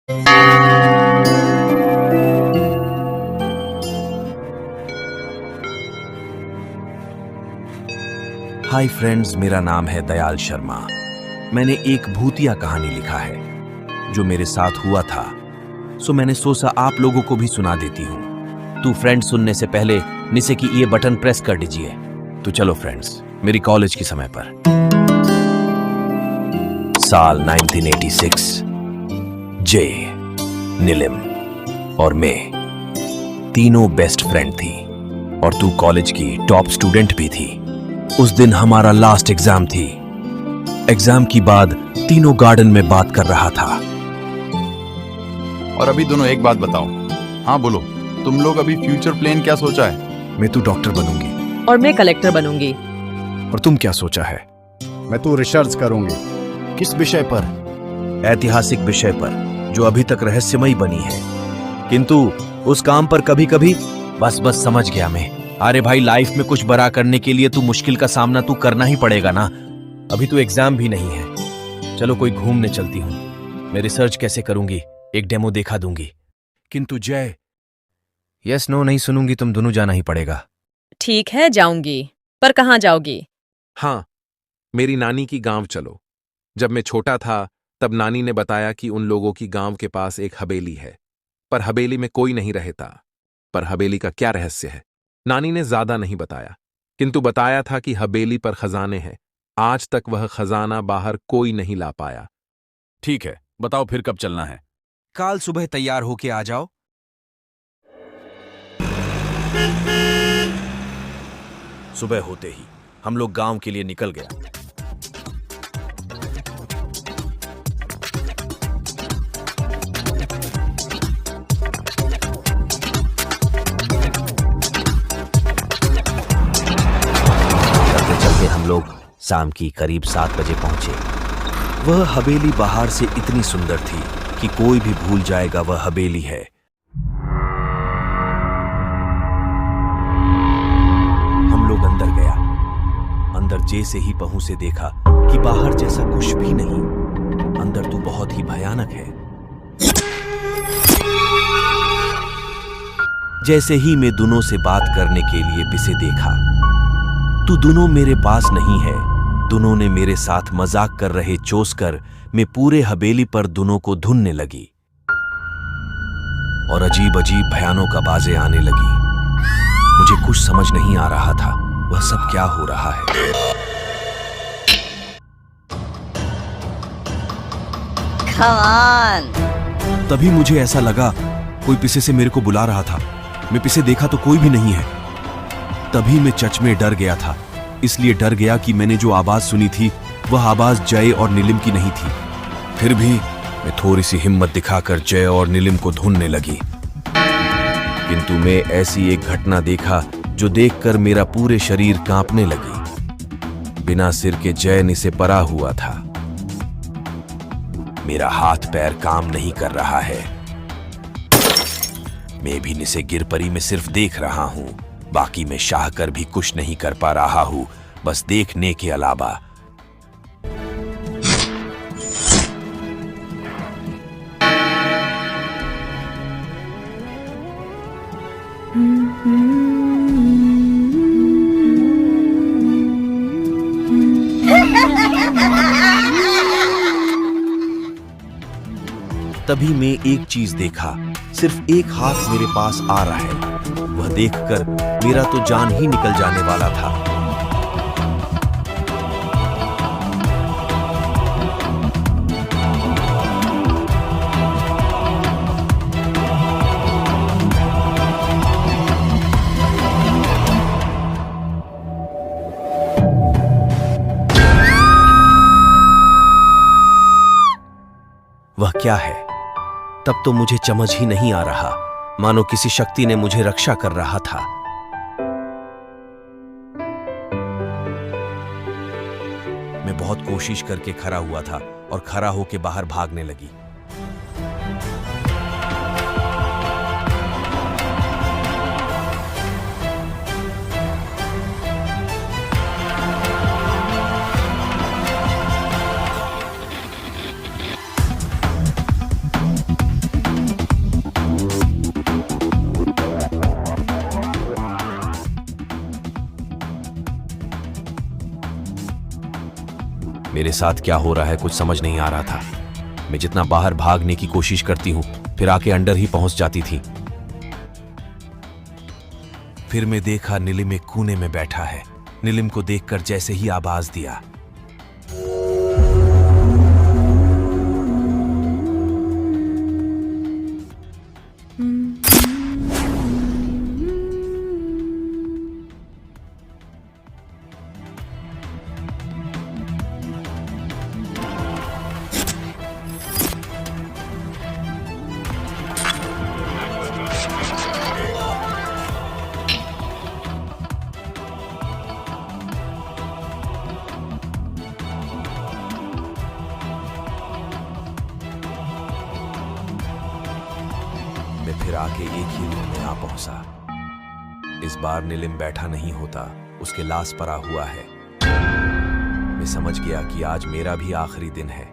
Hi friends, मेरा नाम है दयाल शर्मा। मैंने एक भूतिया कहानी लिखा है जो मेरे साथ हुआ था, सो मैंने सोचा आप लोगों को भी सुना देती हूँ। तो फ्रेंड्स, सुनने से पहले नीचे की ये बटन प्रेस कर दीजिए। तो चलो फ्रेंड्स, मेरी कॉलेज के समय पर साल 1986, जे, नीलिम और मैं तीनों बेस्ट फ्रेंड थी और तू कॉलेज की टॉप स्टूडेंट भी थी। उस दिन हमारा लास्ट एग्जाम थी। एग्जाम की बाद तीनों गार्डन में बात कर रहा था। और अभी दोनों एक बात बताओ। हाँ बोलो, तुम लोग अभी फ्यूचर प्लान क्या सोचा है? मैं तो डॉक्टर बनूंगी। और मैं कलेक्टर बनूंगी। और तुम क्या सोचा है? मैं तो रिसर्च करूंगी। किस विषय पर? ऐतिहासिक विषय पर, जो अभी तक रहस्यमयी बनी है। किंतु उस काम पर कभी कभी बस समझ गया मैं। अरे भाई, लाइफ में कुछ बड़ा करने के लिए तू मुश्किल का सामना तू करना ही पड़ेगा ना। अभी तो एग्जाम भी नहीं है। चलो कोई घूमने चलती हूं। मैं रिसर्च कैसे करूंगी, एक डेमो देखा दूंगी। किंतु जय, यस नो नहीं सुनूंगी, तुम दोनों जाना ही पड़ेगा। ठीक है, जाऊंगी। पर कहाँ जाओगी? हाँ, मेरी नानी की गांव चलो। जब मैं छोटा था तब नानी ने बताया कि उन लोगों की गांव के पास एक हवेली है, पर हवेली में कोई नहीं रहता। पर हवेली का क्या रहस्य है, नानी ने ज्यादा नहीं बताया, किंतु बताया था कि हवेली पर खजाने हैं। आज तक वह खजाना बाहर कोई नहीं ला पाया। ठीक है, बताओ फिर कब चलना है? काल सुबह तैयार होके आ जाओ। सुबह होते ही हम लोग गांव के लिए निकल गया। चलते चलते हम लोग शाम की करीब 7 बजे पहुंचे। वह हवेली बाहर से इतनी सुंदर थी कि कोई भी भूल जाएगा वह हवेली है। हम लोग अंदर गया। अंदर जैसे ही पहुंचे देखा कि बाहर जैसा कुछ भी नहीं, अंदर तो बहुत ही भयानक है। जैसे ही मैं दोनों से बात करने के लिए पिसे देखा तो दोनों मेरे पास नहीं है। दोनों ने मेरे साथ मजाक कर रहे चोस कर मैं पूरे हवेली पर दोनों को धुनने लगी और अजीब अजीब भयानक आवाजें आने लगी। मुझे कुछ समझ नहीं आ रहा था वह सब क्या हो रहा है। Come on! तभी मुझे ऐसा लगा कोई पीछे से मेरे को बुला रहा था। मैं पीछे देखा तो कोई भी नहीं है। तभी मैं सच में डर गया था। इसलिए डर गया कि मैंने जो आवाज सुनी थी वह आवाज जय और नीलिम की नहीं थी। फिर भी मैं थोड़ी सी हिम्मत दिखाकर जय और नीलिम को ढूंढने लगी। किंतु मैं ऐसी एक घटना देखा जो देखकर मेरा पूरे शरीर कांपने लगी। बिना सिर के जय नीचे पड़ा हुआ था। मेरा हाथ पैर काम नहीं कर रहा है। मैं भी नीचे गिर पड़ी में सिर्फ देख रहा हूं। बाकी मैं शाह कर भी कुछ नहीं कर पा रहा हूं, बस देखने के अलावा। तभी मैं एक चीज देखा। सिर्फ एक हाथ मेरे पास आ रहा है। वह देखकर मेरा तो जान ही निकल जाने वाला था। वह क्या है? तब तो मुझे समझ ही नहीं आ रहा, मानो किसी शक्ति ने मुझे रक्षा कर रहा था। मैं बहुत कोशिश करके खड़ा हुआ था और खड़ा होके बाहर भागने लगी। मेरे साथ क्या हो रहा है कुछ समझ नहीं आ रहा था। मैं जितना बाहर भागने की कोशिश करती हूं फिर आके अंदर ही पहुंच जाती थी। फिर मैं देखा नीलिम एक कोने में बैठा है। नीलिम को देखकर जैसे ही आवाज दिया, मैं फिर आके एक ही रूम में आ पहुंचा। इस बार नीलिम बैठा नहीं होता, उसके लाश पड़ा हुआ है। मैं समझ गया कि आज मेरा भी आखिरी दिन है।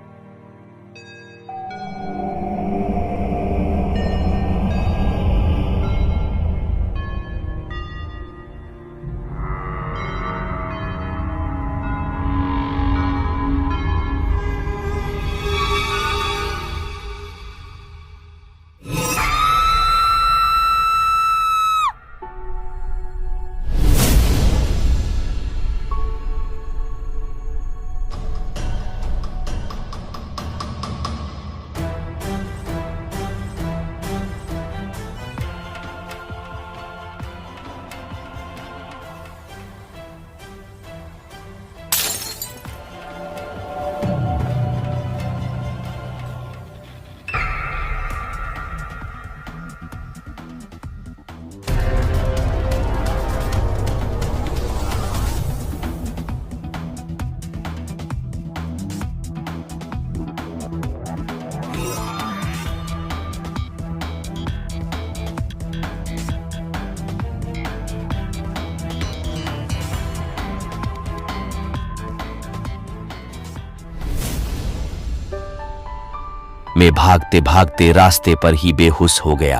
मैं भागते भागते रास्ते पर ही बेहोश हो गया।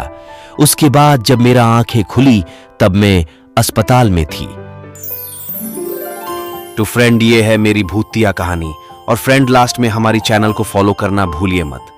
उसके बाद जब मेरा आंखें खुली तब मैं अस्पताल में थी। तो फ्रेंड, ये है मेरी भूतिया कहानी। और फ्रेंड, लास्ट में हमारी चैनल को फॉलो करना भूलिए मत।